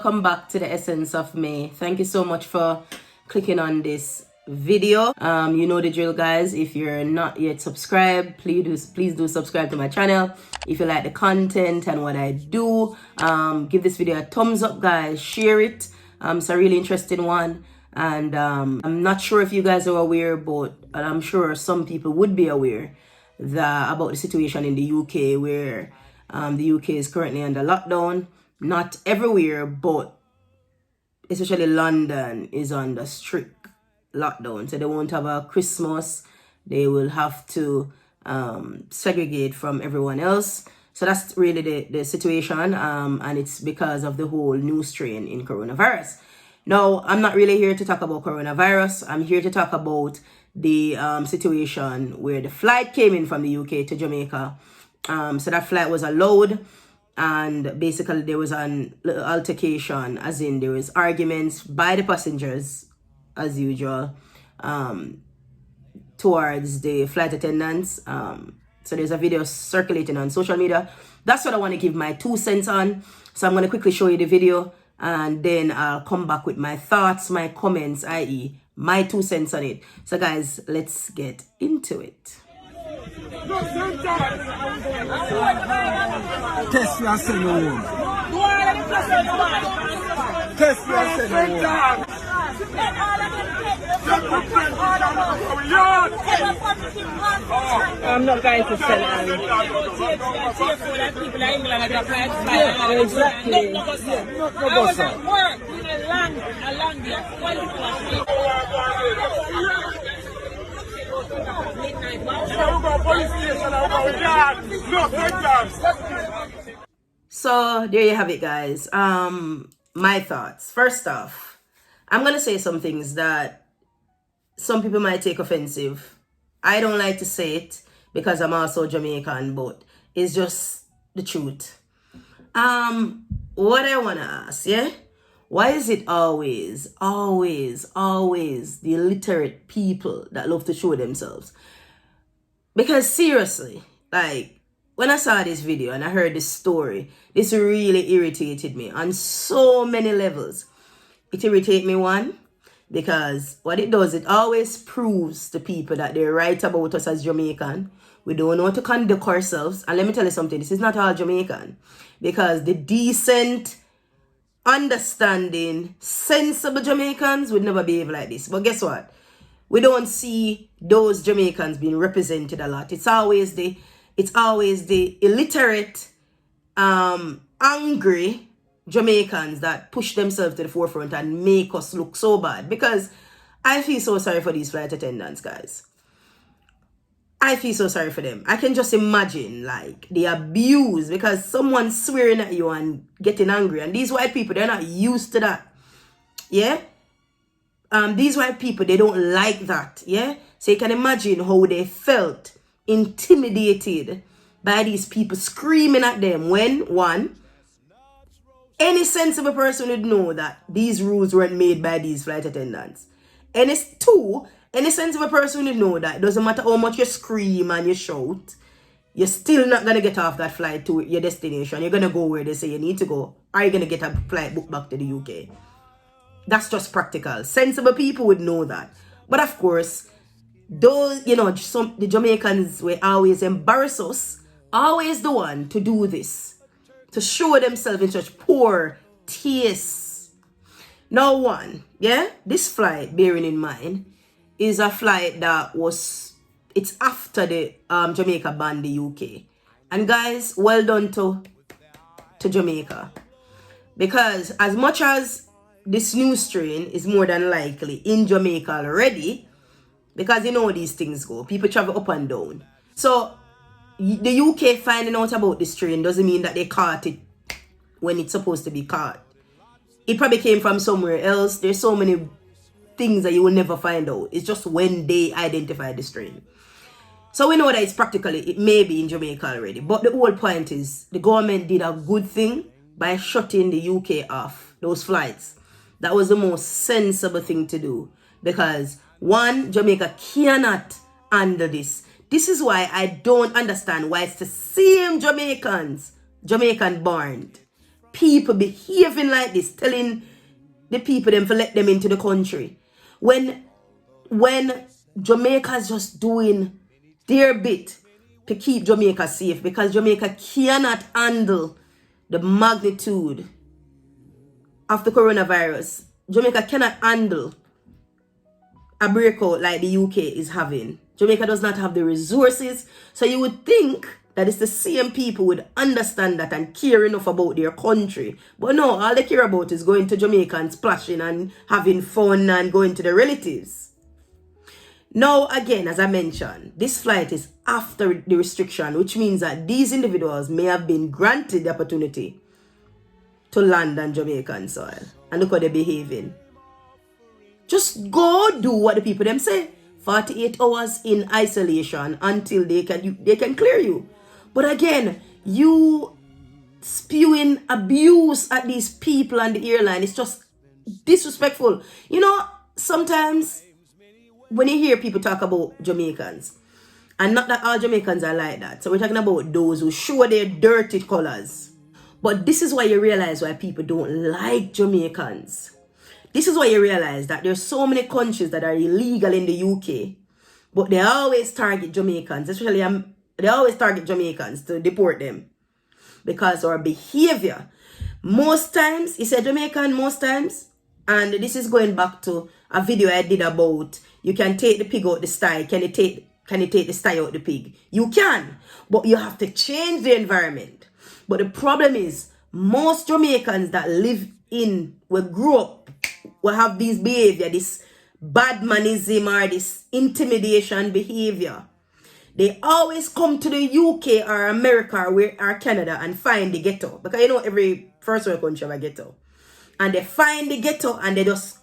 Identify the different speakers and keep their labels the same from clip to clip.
Speaker 1: welcome back to the Essence of May. Thank you so much for clicking on this video. You know the drill, guys. If you're not yet subscribed, please do subscribe to my channel. If you like the content and what I do, give this video a thumbs up, guys. Share it. It's a really interesting one, and I'm not sure if you guys are aware, but I'm sure some people would be aware about the situation in the UK, where the UK is currently under lockdown. Not everywhere, but especially London is under strict lockdown. So they won't have a Christmas. They will have to segregate from everyone else. So that's really the situation. And it's because of the whole new strain in coronavirus. Now, I'm not really here to talk about coronavirus. I'm here to talk about the situation where the flight came in from the UK to Jamaica. So that flight was allowed. And basically there was an altercation, as in there was arguments by the passengers, as usual, towards the flight attendants. So there's a video circulating on social media. That's what I want to give my 2 cents on. So I'm going to quickly show you the video, and then I'll come back with my thoughts, my comments, i.e. my 2 cents on it. So guys, let's get into it.
Speaker 2: Test me and send me home. Test me and send me home.
Speaker 3: I'm not going to sell it. Yeah,
Speaker 2: exactly.
Speaker 3: I was at work in a land
Speaker 1: So there you have it, guys. My thoughts. First off, I'm gonna say some things that some people might take offensive. I don't like to say it because I'm also Jamaican, but it's just the truth. What I wanna ask, yeah? Why is it always the illiterate people that love to show themselves? Because seriously, like, when I saw this video and I heard this story, this really irritated me on so many levels. It irritated me, one, because what it does, it always proves to people that they're right about us as Jamaican. We don't know how to conduct ourselves. And let me tell you something, this is not all Jamaican. Because the decent, understanding, sensible Jamaicans would never behave like this. But guess what? We don't see those Jamaicans being represented a lot. It's always the illiterate, angry Jamaicans that push themselves to the forefront and make us look so bad. Because I feel so sorry for these flight attendants, guys. I feel so sorry for them. I can just imagine, like, the abuse, because someone's swearing at you and getting angry. And these white people, they're not used to that. Yeah? These white people, they don't like that. Yeah? So you can imagine how they felt intimidated by these people screaming at them when, one, any sensible person would know that these rules weren't made by these flight attendants. And it's two, any sensible person would know that it doesn't matter how much you scream and you shout, you're still not going to get off that flight to your destination. You're going to go where they say you need to go. Or you're going to get a flight booked back to the UK. That's just practical. Sensible people would know that. But of course, those, the Jamaicans will always embarrass us. Always the one to do this. To show themselves in such poor taste. Now one, yeah, this flight, bearing in mind, is a flight that it's after the Jamaica banned the UK. And guys, well done to Jamaica. Because as much as this new strain is more than likely in Jamaica already, because you know how these things go, people travel up and down. So the UK finding out about this strain doesn't mean that they caught it when it's supposed to be caught. It probably came from somewhere else. There's so many things that you will never find out. It's just when they identify the strain. So we know that it's practically, it may be in Jamaica already. But the whole point is, the government did a good thing by shutting the UK off, those flights. That was the most sensible thing to do. Because, one, Jamaica cannot handle this. This is why I don't understand why it's the same Jamaican born, people behaving like this, telling the people them to let them into the country. When Jamaica's just doing their bit to keep Jamaica safe, because Jamaica cannot handle the magnitude of the coronavirus. Jamaica cannot handle a breakout like the UK is having. Jamaica does not have the resources. So you would think that it's the same people would understand that and care enough about their country. But no, all they care about is going to Jamaica and splashing and having fun and going to their relatives. Now, again, as I mentioned, this flight is after the restriction, which means that these individuals may have been granted the opportunity to land on Jamaican soil. And look how they're behaving. Just go do what the people them say. 48 hours in isolation until they can clear you. But again, you spewing abuse at these people and the airline, it's just disrespectful. You know, sometimes when you hear people talk about Jamaicans, and not that all Jamaicans are like that. So we're talking about those who show their dirty colors. But this is why you realize why people don't like Jamaicans. This is why you realize that there's so many countries that are illegal in the UK, but they always target Jamaicans, especially they always target Jamaicans to deport them because our behavior. Most times, he said Jamaican most times, and this is going back to a video I did about you can take the pig out the sty. Can you take the sty out the pig? You can, but you have to change the environment. But the problem is, most Jamaicans that live in, will grow up, will have this behavior, this bad manism or this intimidation behavior. They always come to the UK or America or Canada and find the ghetto. Because you know every first world country have a ghetto. And they find the ghetto and they just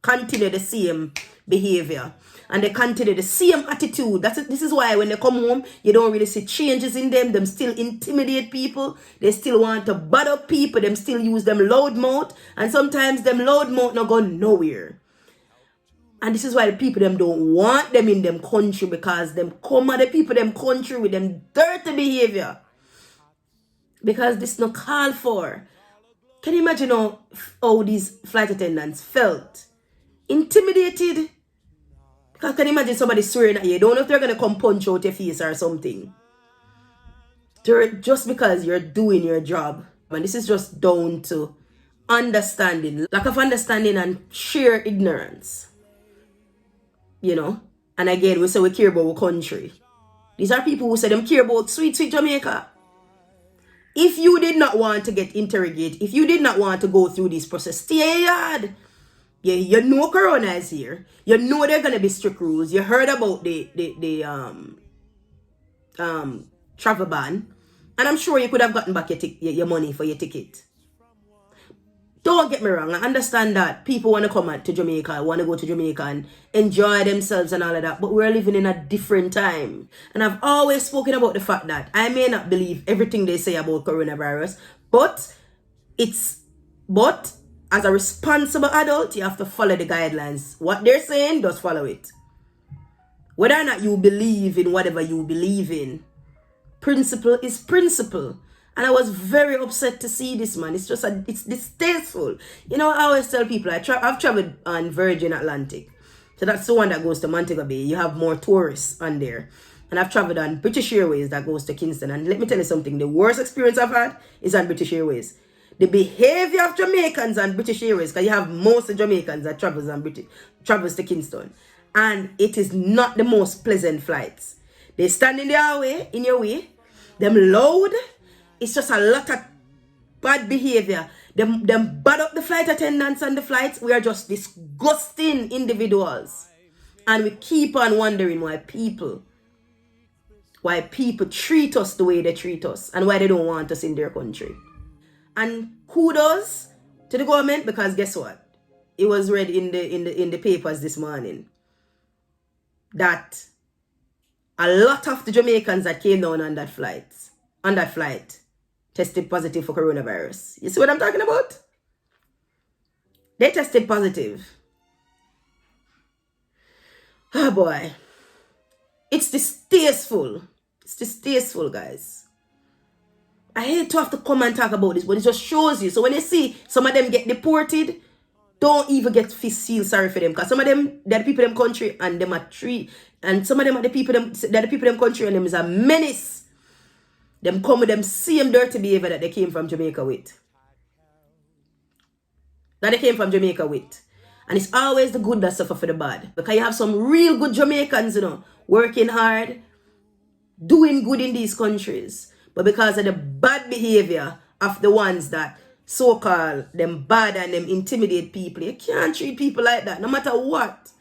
Speaker 1: continue the same behavior. And they continue the same attitude. This is why when they come home, you don't really see changes in them. Them still intimidate people. They still want to butt up people. Them still use them loud mouth. And sometimes them loud mouth not go nowhere. And this is why the people them don't want them in them country, because them come at the people them country with them dirty behavior. Because this not called for. Can you imagine how these flight attendants felt? Intimidated. Because can you imagine somebody swearing at you? You don't know if they're going to come punch out your face or something. Just because you're doing your job. And this is just down to understanding. Lack of understanding and sheer ignorance. You know? And again, we say we care about our country. These are people who say them care about sweet, sweet Jamaica. If you did not want to get interrogated, if you did not want to go through this process, stay yard. Yeah, you know Corona is here. You know there are gonna be strict rules. You heard about the travel ban, and I'm sure you could have gotten back your money for your ticket. Don't get me wrong. I understand that people want to come to Jamaica, want to go to Jamaica and enjoy themselves and all of that. But we're living in a different time. And I've always spoken about the fact that I may not believe everything they say about coronavirus, but as a responsible adult, you have to follow the guidelines. What they're saying, just follow it. Whether or not you believe in whatever you believe in, principle is principle. And I was very upset to see this, man. It's distasteful. You know, I always tell people, I've traveled on Virgin Atlantic. So that's the one that goes to Montego Bay. You have more tourists on there. And I've traveled on British Airways that goes to Kingston. And let me tell you something. The worst experience I've had is on British Airways. The behavior of Jamaicans on British Airways, because you have most of Jamaicans that travels to Kingston. And it is not the most pleasant flights. They stand in your way. Them loud. It's just a lot of bad behavior. Them bad up the flight attendants on the flights. We are just disgusting individuals. And we keep on wondering why people treat us the way they treat us and why they don't want us in their country. And kudos to the government, because guess what? It was read in the papers this morning that a lot of the Jamaicans that came down on that flight tested positive for coronavirus. You see what I'm talking about? They tested positive. Oh boy. It's distasteful. It's distasteful, guys. I hate to have to come and talk about this, but it just shows you. So when you see some of them get deported, don't even feel sorry for them. Because some of them, they're the people in them country and them are treat. And some of them are the people they're the people in them country and them is a menace. Them come with them same dirty behavior that they came from Jamaica with. And it's always the good that suffer for the bad. Because you have some real good Jamaicans, working hard, doing good in these countries. But because of the bad behavior of the ones that so-called them bad and them intimidate people, you can't treat people like that, no matter what.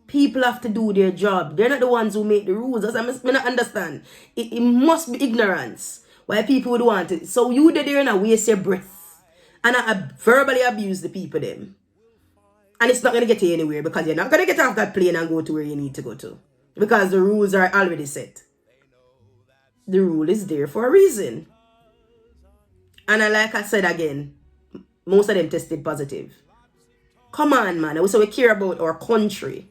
Speaker 1: People have to do their job. They're not the ones who make the rules. That's I not understand. It must be ignorance why people would want it. So you there and waste your breath and I verbally abuse the people them. And it's not going to get you anywhere because you're not going to get off that plane and go to where you need to go to. Because the rules are already set. The rule is there for a reason. And like I said again, most of them tested positive. Come on, man. So we care about our country.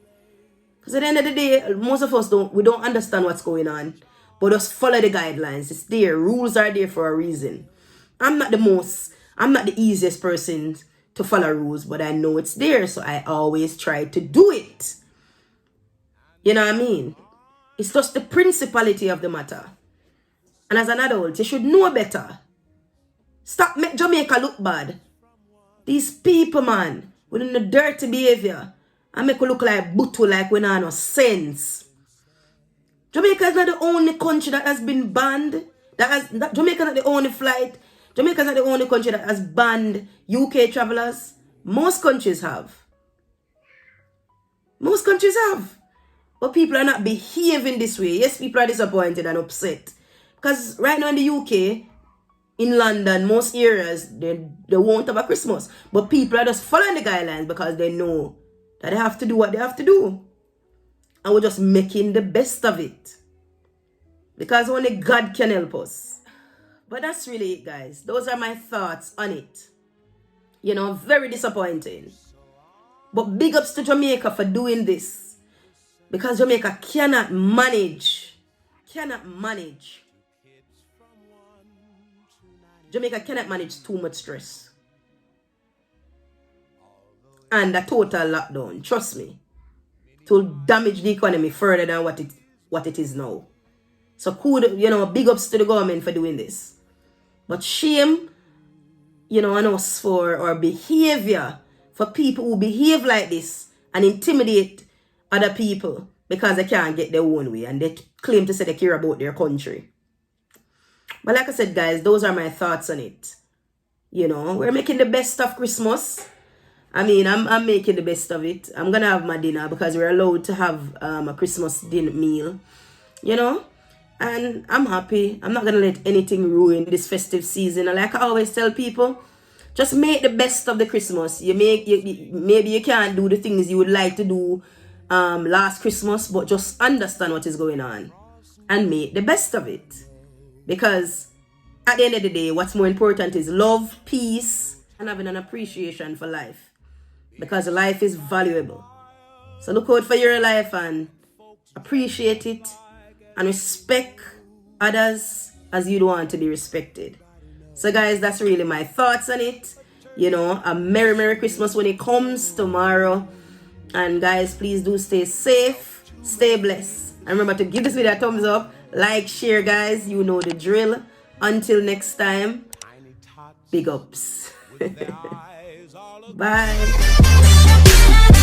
Speaker 1: Because at the end of the day, most of us don't understand what's going on. But just follow the guidelines. It's there. Rules are there for a reason. I'm not the easiest person to follow rules, but I know it's there. So I always try to do it. You know what I mean? It's just the principality of the matter. And as an adult, you should know better. Stop make Jamaica look bad. These people, man, with the dirty behavior, and make it look like butu, like we don't have no sense. Jamaica is not the only country that has been banned. Jamaica is not the only flight. Jamaica is not the only country that has banned UK travelers. Most countries have. But people are not behaving this way. Yes, people are disappointed and upset. Because right now in the UK, in London, most areas, they won't have a Christmas. But people are just following the guidelines because they know that they have to do what they have to do. And we're just making the best of it. Because only God can help us. But that's really it, guys. Those are my thoughts on it. Very disappointing. But big ups to Jamaica for doing this. Because Jamaica cannot manage. Jamaica cannot manage too much stress. And a total lockdown, trust me, it will damage the economy further than what it is now. So big ups to the government for doing this. But shame, on us for our behavior, for people who behave like this and intimidate other people because they can't get their own way and they claim to say they care about their country. But like I said, guys, those are my thoughts on it. We're making the best of Christmas. I mean, I'm making the best of it. I'm going to have my dinner because we're allowed to have a Christmas dinner meal. And I'm happy. I'm not going to let anything ruin this festive season. And like I always tell people, just make the best of the Christmas. Maybe you can't do the things you would like to do last Christmas, but just understand what is going on and make the best of it. Because at the end of the day, what's more important is love, peace, and having an appreciation for life. Because life is valuable. So look out for your life and appreciate it and respect others as you'd want to be respected. So guys, that's really my thoughts on it. A Merry Christmas when it comes tomorrow. And guys, please do stay safe, stay blessed. And remember to give this video a thumbs up, like, share, guys. You know the drill. Until next time, big ups. Bye.